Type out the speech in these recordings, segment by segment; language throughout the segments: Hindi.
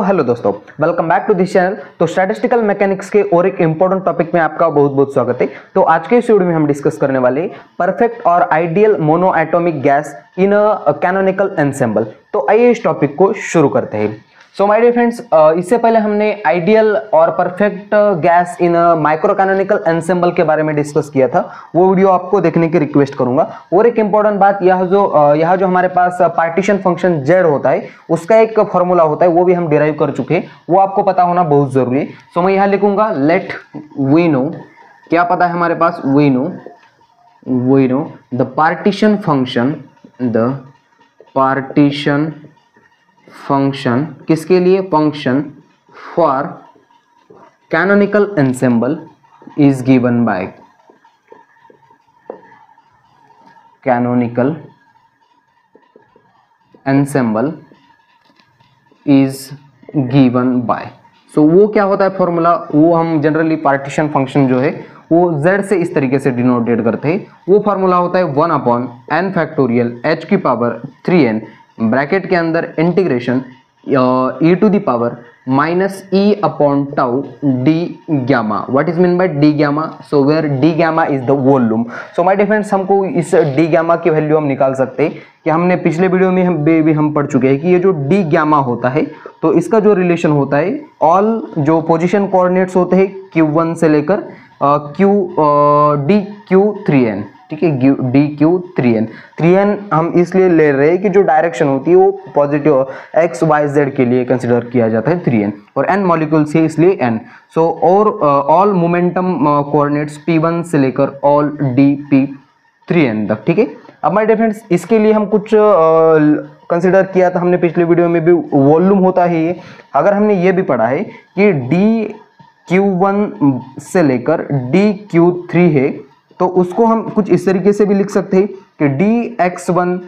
हेलो दोस्तों, welcome back to this channel. तो स्टैटिस्टिकल मैकेनिक्स के और एक इंपॉर्टेंट टॉपिक में आपका बहुत बहुत स्वागत है। तो आज के इस वीडियो में हम डिस्कस करने वाले परफेक्ट और ideal mono atomic gas in a canonical ensemble. तो आइए इस टॉपिक को शुरू करते हैं। सो माय डियर फ्रेंड्स, इससे पहले हमने आइडियल और perfect gas in micro canonical ensemble के बारे में डिस्कस किया था। वो वीडियो आपको देखने की रिक्वेस्ट करूंगा। और एक इंपॉर्टेंट बात, यह जो हमारे पास पार्टीशन फंक्शन z होता है उसका एक फॉर्मूला होता है, वो भी हम डिराइव कर चुके हैं, वो आपको पता होना बहुत जरूरी है। सो मैं यहाँ लिखूंगा लेट वी नो, क्या पता है हमारे पास, we know the partition function किसके लिए, function for canonical ensemble is given by canonical ensemble is given by. So वो क्या होता है फॉर्मूला, वो हम जनरली पार्टीशन फंक्शन जो है वो z से इस तरीके से डिनोटेट करते हैं। वो फॉर्मूला होता है 1/n फैक्टोरियल h की पावर 3n ब्रैकेट के अंदर integration e to the power minus e upon tau d gamma. What is mean by d gamma? So where d gamma is the volume. So my dear friends, हमको इस d गैमा की वैल्यू हम निकाल सकते हैं कि हमने पिछले वीडियो में हम पढ़ चुके हैं कि ये जो d गैमा होता है तो इसका जो रिलेशन होता है, ऑल जो पोजीशन कोऑर्डिनेट्स होते हैं q1 से लेकर dq3n, ठीक है, dq3n। 3n हम इसलिए ले रहे हैं कि जो डायरेक्शन होती है वो पॉजिटिव x y z के लिए कंसिडर किया जाता है 3n, और n मॉलिक्यूल्स है इसलिए n। सो और ऑल मोमेंटम कोऑर्डिनेट्स p1 से लेकर ऑल dp3n तक, ठीक है। अब माय डियर फ्रेंड्स, इसके लिए हम कुछ कंसिडर किया था हमने पिछले वीडियो में भी, वॉल्यूम होता है ये। अगर हमने ये भी पढ़ा है कि dq1 से लेकर dq3 है तो उसको हम कुछ इस तरीके से भी लिख सकते हैं कि dx1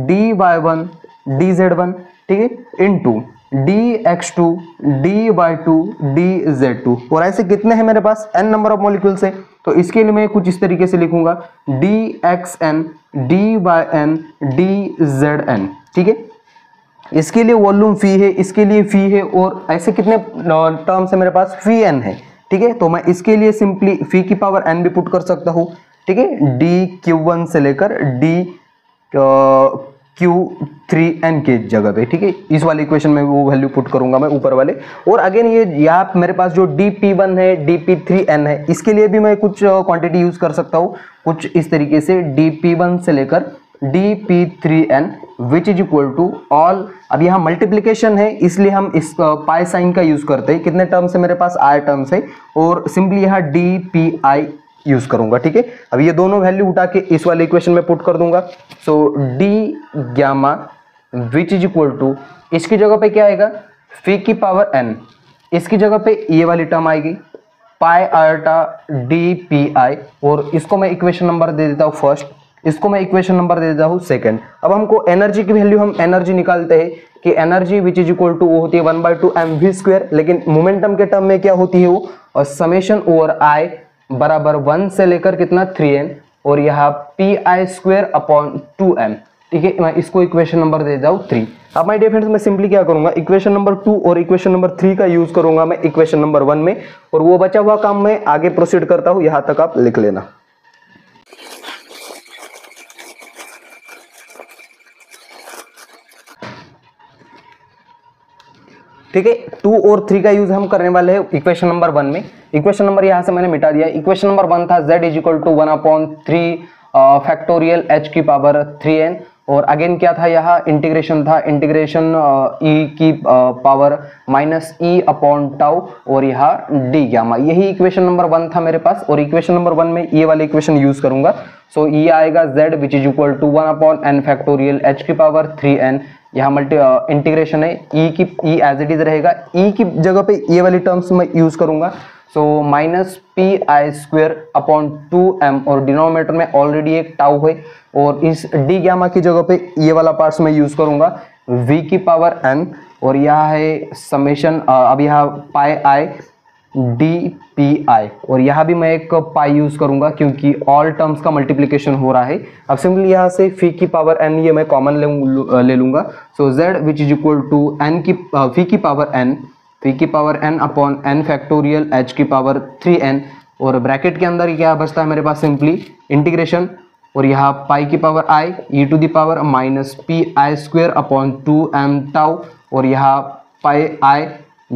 dy1 dz1, ठीक है, इनटू dx2 dy2 dz2। और ऐसे कितने हैं मेरे पास, n नंबर ऑफ मॉलिक्यूल्स है। तो इसके लिए मैं कुछ इस तरीके से लिखूंगा dxn dyn dzn, ठीक है। इसके लिए वॉल्यूम फी है, इसके लिए फी है, और ऐसे कितने टर्म्स है मेरे पास, फी n है, ठीक है। तो मैं इसके लिए सिंपली फी की पावर n भी पुट कर सकता हूँ, ठीक है, dq1 से लेकर dq3n के जगह पे, ठीक है। इस वाले इक्वेशन में वो वैल्यू पुट करूंगा मैं ऊपर वाले। और अगेन ये यहाँ मेरे पास जो dp1 है dp3n है, इसके लिए भी मैं कुछ क्वांटिटी यूज कर सकता हूँ कुछ इस तरीके से, dp1 से लेकर dp3n which is equal to all. अब यहाँ मल्टीप्लीकेशन है इसलिए हम इस पाई साइन का यूज करते हैं। कितने टर्म्स है मेरे पास, i टर्म्स है, और सिंपली यहाँ dpi यूज करूंगा, ठीक है। अब ये दोनों वैल्यू उठा के इस वाले इक्वेशन में पुट कर दूंगा। So d gamma which is equal to, इसकी जगह पे क्या आएगा, फी की पावर n, इसकी जगह पे ये वाली टर्म आएगी पाई आर्टा dpi, और इसको मैं इक्वेशन नंबर दे देता हूँ फर्स्ट, इसको मैं इक्वेशन नंबर दे देता हूँ सेकंड। अब हमको एनर्जी की वैल्यू, हम एनर्जी निकालते हैं कि energy which is equal to वो होती है 1/2 mv², लेकिन मोमेंटम के टर्म में क्या होती है वो, और समेशन ओवर i बराबर 1 से लेकर कितना 3n, और यहाँ pi² अपॉन 2m, ठीक है। मैं इसको इक्वेशन नंबर दे देता हूँ 3। अब माय डियर फ्रेंड्स, मैं सिंपली क्या करूंगा, इक्वेशन नंबर 2 और इक्वेशन नंबर 3 का यूज करूंगा मैं इक्वेशन नंबर 1 में, और वो बचा हुआ काम मैं आगे प्रोसीड करता हूँ, यहाँ तक आप लिख लेना। ठीक है, 2 और 3 का यूज हम करने वाले हैं इक्वेशन नंबर 1 में। इक्वेशन नंबर यहां से मैंने मिटा दिया। इक्वेशन नंबर 1 था z is equal to 1/3 factorial h की पावर 3n, और अगेन क्या था, यहाँ इंटीग्रेशन था, इंटीग्रेशन e की power minus e upon tau, और यहाँ d गैमा। यही इक्वेशन नंबर 1 था मेरे पास, और इक्वेशन नंबर 1 में ये वाले इक्वेशन यूज करूंगा। सो ये आएगा z which is equal to 1/n factorial h की पावर 3n, यहाँ मल्टी इंटीग्रेशन है, e एज इट इज रहेगा, e की जगह पे ये वाली टर्म्स मैं यूज करूंगा। So minus pi² upon 2m, और डिनोमिनेटर में ऑलरेडी एक टाउ है, और इस d गैमा की जगह पे ये वाला पार्ट्स मैं यूज करूंगा v की पावर n, और यह है समेशन, अब यहाँ पाई i DPI, और यहाँ भी मैं एक पाई यूज करूंगा क्योंकि ऑल टर्म्स का मल्टीप्लिकेशन हो रहा है। अब सिंपली यहाँ से फी की पावर n ये मैं कॉमन ले लूंगा। So z which is equal to n की फी की power n upon n factorial h की पावर 3n, और ब्रैकेट के अंदर क्या बचता है मेरे पास, सिंपली इंटीग्रेशन, और यहाँ पाई की power i e to the power minus P I square upon 2m tau, और यहाँ पाई i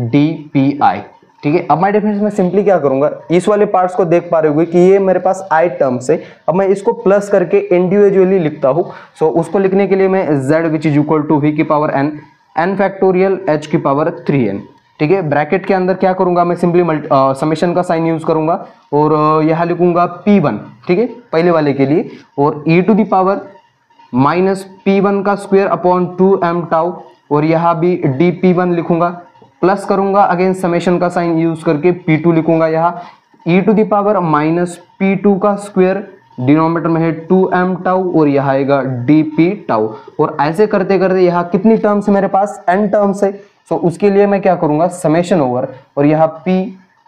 DPI। ठीक है, अब माय डिफरेंस में सिंपली क्या करूंगा, इस वाले पार्ट्स को देख पा रहे होंगे कि ये मेरे पास i टर्म्स है। अब मैं इसको प्लस करके इंडिविजुअली लिखता हूं। सो उसको लिखने के लिए मैं z which is equal to v की पावर n फैक्टोरियल h की पावर 3n। ठीक है, ब्रैकेट के अंदर क्या करूंगा मैं, सिंपली समेशन का साइन यूज करूंगा और यहाँ लिखूंगा P1। ठीक है, पहले वाले के लिए, और e to the power minus P1 का स्क्वायर अपॉन 2m टाउ, और यहाँ भी DP1 लिखूंगा, प्लस करूंगा अगेन समेशन का साइन यूज करके P2 लिखूंगा, यहाँ e to the power minus P2 का स्क्वायर, डिनोमिनेटर में है 2m टाउ, और यहाँ आएगा DP टाउ। और ऐसे करते करते यहाँ कितनी टर्म्स है मेरे पास, n टर्म्स है। सो उसके लिए मैं क्या करूंगा, समेशन ओवर, और यहाँ P,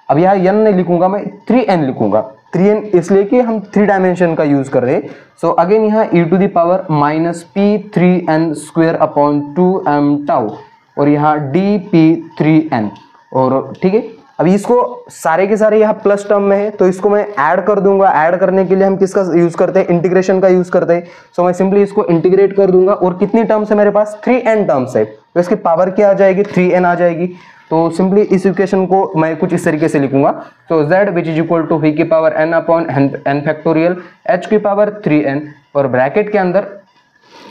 अब यहाँ n नहीं लिखूंगा मैं, 3n लिखूंगा। 3n इसलिए कि हम 3 डायमेंशन का यूज कर रहे हैं। सो अगेन यहाँ e to the power minus P3n square upon 2m tau, और यहाँ DP3n। और ठीक है, अभी इसको सारे के सारे यहाँ प्लस टर्म में है तो इसको मैं ऐड कर दूंगा। ऐड करने के लिए हम किसका यूज करते हैं, इंटीग्रेशन का यूज करते हैं। सो मैं सिंपली इसको इंटीग्रेट कर दूंगा, और कितनी टर्म्स है मेरे पास, 3n टर्म्स है, तो इसकी पावर क्या आ जाएगी, 3n आ जाएगी। तो सिंपली इस इक्वेशन को मैं कुछ इस तरीके से लिखूंगा। तो z which is equal to v की power n upon n factorial h की पावर 3n, और ब्रैकेट के अंदर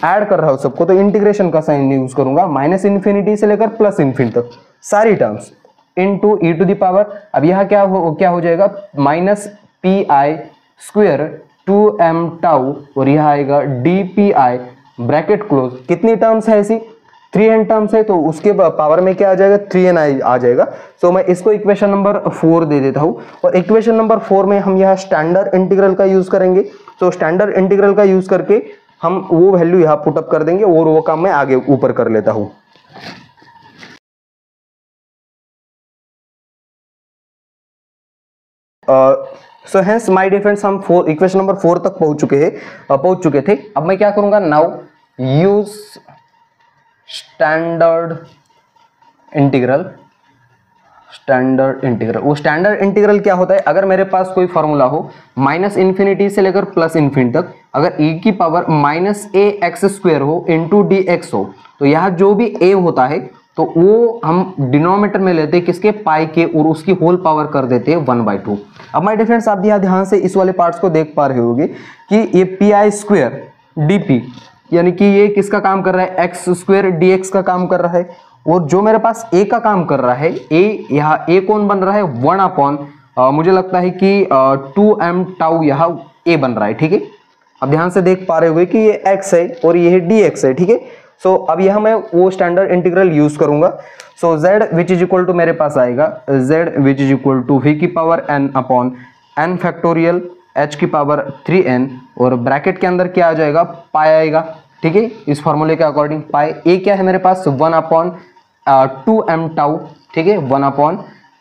ऐड कर रहा हूं सबको, तो इंटीग्रेशन का साइन यूज करूंगा, माइनस इन्फिनिटी से लेकर प्लस इन्फिनिटी तक सारी terms, into e to the power, अब यहाँ क्या हो जाएगा, minus P I square 2m tau, और यहाँ आएगा DPI ब्रैकेट क्लोज। कितनी टर्म्स है ऐसी, 3n टर्म्स है, तो उसके पावर में क्या आ जाएगा, 3n आ जाएगा। सो मैं इसको इक्वेशन नंबर 4 दे देता हूँ, और इक्वेशन नंबर 4 में हम यहाँ स्टैंडर्ड इंटीग्रल का यूज करेंगे। तो स्टैंडर्ड इंटीग्रल का यूज करके हम वो वैल्यू यहाँ पुट अप कर देंगे, और वो काम मैं आगे ऊपर कर लेता हूँ। So hence my dear friends, हम इक्वेशन नंबर 4 तक पहुंच चुके थे। अब मैं क्या करूंगा, नाउ यूज स्टैंडर्ड इंटीग्रल। वो स्टैंडर्ड इंटीग्रल क्या होता है, अगर मेरे पास कोई फॉर्मूला हो माइनस इन्फिनिटी से लेकर प्लस इन्फिनिटी तक, अगर e की पावर माइनस ax स्क्वायर हो इंटू dx हो, तो यहाँ जो भी a होता है तो वो हम डिनोमिनेटर में लेते हैं किसके, पाई के, और उसकी होल पावर कर देते हैं 1/2। अब माय डियर फ्रेंड्स, आप यहाँ ध्यान से इस वाले पार्ट्स को देख पा रहे होंगे कि ये पी आई स्क्वायर डी, यानी कि ये किसका काम कर रहा है, एक्स स्क्वायर dx का काम कर रहा है, और जो मेरे पास a का काम कर रहा है, a, यहाँ a कौन बन रहा है, 1 अपॉन मुझे लगता है कि 2m टाउ यहाँ a बन रहा है। ठीक है, अब ध्यान से देख पा रहे होंगे कि ये x है और ये dx है। ठीक है, सो अब यहाँ मैं वो स्टैंडर्ड इंटीग्रल यूज करूंगा। So z which is equal to मेरे पास आएगा z which is equal to v की power n upon n factorial h की पावर 3n, और ब्रैकेट के अंदर क्या आ जाएगा, पाई आएगा। ठीक है, इस फॉर्मूले के अकॉर्डिंग पाई a क्या है मेरे पास, 1 अपॉन 2m टाउ। ठीक है, 1 अपॉन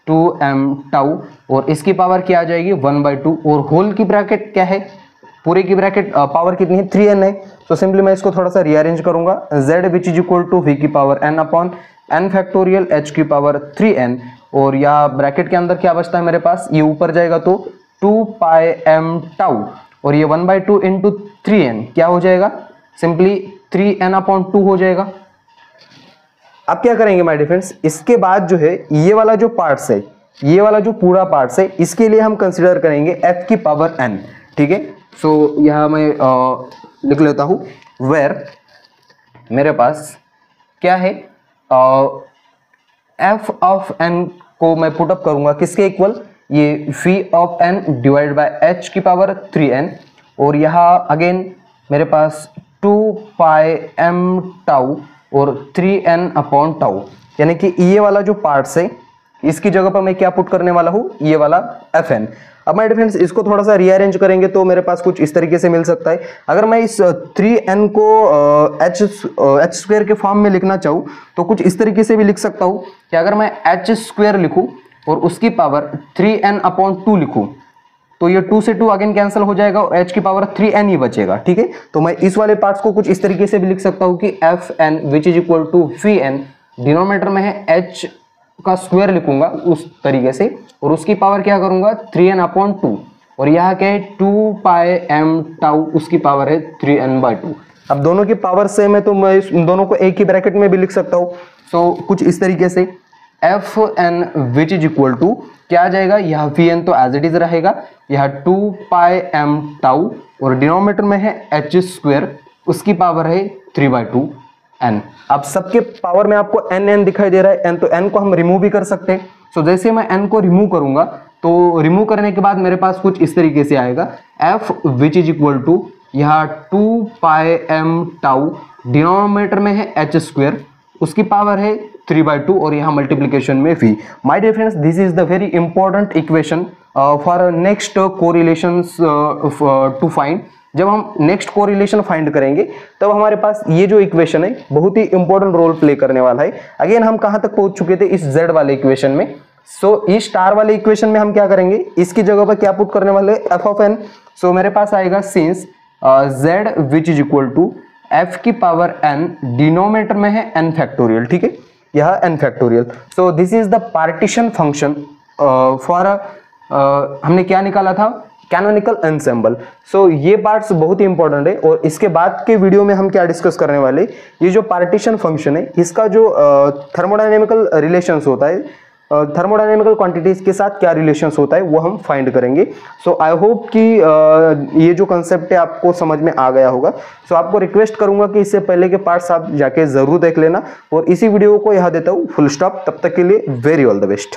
2m टाउ, और इसकी पावर क्या आ जाएगी, 1/2, और होल की ब्रैकेट क्या है, पूरे की ब्रैकेट पावर कितनी है, 3n है। तो सिंपली मैं इसको थोड़ा सा रीअरेंज करूंगा, z which is equal to v की power n upon n factorial h की पावर 3n, और या ब्रैकेट के अंदर क्या बचता है मेरे पास, ये ऊपर जाएगा तो 2πm टाउ, और ये 1/2 इंटू 3n क्या हो जाएगा, सिंपली 3n अपॉन 2 हो जाएगा। अब क्या करेंगे माय डियर फ्रेंड्स, इसके बाद जो है ये वाला जो पार्ट्स है, ये वाला जो पूरा पार्ट्स है, इसके लिए हम कंसीडर करेंगे f की पावर n। ठीक है, सो यहाँ मैं लिख लेता हूँ, वेर मेरे पास क्या है, f ऑफ n को मैं पुट अप करूंगा किसके इक्वल, ये v of n divide by h की पावर 3n, और यहाँ अगेन मेरे पास 2πm टाउ और 3n अपॉन टाउ, यानी कि ये वाला जो पार्ट्स है इसकी जगह पर मैं क्या पुट करने वाला हूँ, ये वाला fn। अब माय डियर फ्रेंड्स, इसको थोड़ा सा रीअरेंज करेंगे तो मेरे पास कुछ इस तरीके से मिल सकता है। अगर मैं इस 3n को h स्क्वायर के फॉर्म में लिखना चाहूँ तो कुछ इस तरीके से भी लिख सकता हूँ कि अगर मैं h स्क्वायर लिखूँ और उसकी पावर 3n/2 लिखूं तो ये 2 से 2 अगेन कैंसिल हो जाएगा और h की पावर 3n ही बचेगा, ठीक है। तो मैं इस वाले पार्ट्स को कुछ इस तरीके से भी लिख सकता हूँ कि fn which is equal to vn, denominator में है h का स्क्वायर लिखूंगा उस तरीके से, और उसकी पावर क्या करूंगा 3n/2, और यहाँ क्या है 2πm टाउ, उसकी पावर है 3n/2। अब दोनों की पावर सेम है तो मैं इस दोनों को एक ही ब्रैकेट में भी लिख सकता हूँ। सो कुछ इस तरीके से fn which is equal to क्या आ जाएगा, यह vn तो एज इट इज रहेगा, यह 2πm टाउ और डिनोमिनेटर में है h स्क्वायर, उसकी पावर है 3/2n। अब सबके पावर में आपको n दिखाई दे रहा है, n तो n को हम रिमूव भी कर सकते हैं। सो जैसे मैं n को रिमूव करूंगा तो रिमूव करने के बाद मेरे पास कुछ इस तरीके से आएगा f which is equal to यह 2πm टाउ, डिनोमिनेटर में है h स्क्वायर, उसकी पावर है 3/2 और यहाँ मल्टीप्लीकेशन में v। My dear friends, this is the very important equation for next correlations to find. जब हम नेक्स्ट कोरिलेशन फाइंड करेंगे तब हमारे पास ये जो इक्वेशन है बहुत ही इंपॉर्टेंट रोल प्ले करने वाला है। अगेन हम कहाँ तक पहुंच चुके थे, इस z वाले इक्वेशन में। सो इस स्टार वाले इक्वेशन में हम क्या करेंगे, इसकी जगह पर क्या पुट करने वाले f(n). सो मेरे पास आएगा since z which is equal to f की पावर n, डिनोमिनेटर में है n फैक्टोरियल, ठीक है, यह n factorial. So this is the partition function for हमने क्या निकाला था, कैनोनिकल एनसेम्बल। सो ये पार्ट्स बहुत ही इंपॉर्टेंट है और इसके बाद के वीडियो में हम क्या डिस्कस करने वाले, ये जो पार्टीशन फंक्शन है इसका जो थर्मोडायनेमिकल रिलेशंस होता है, थर्मोडायनेमिकल क्वांटिटीज के साथ क्या रिलेशंस होता है वो हम फाइंड करेंगे। सो आई होप कि ये जो कंसेप्ट है आपको समझ में आ गया होगा। सो आपको रिक्वेस्ट करूंगा कि इससे पहले के पार्ट्स आप जाके जरूर देख लेना, और इसी वीडियो को यहाँ देता हूँ फुल स्टॉप। तब तक के लिए वेरी ऑल द बेस्ट।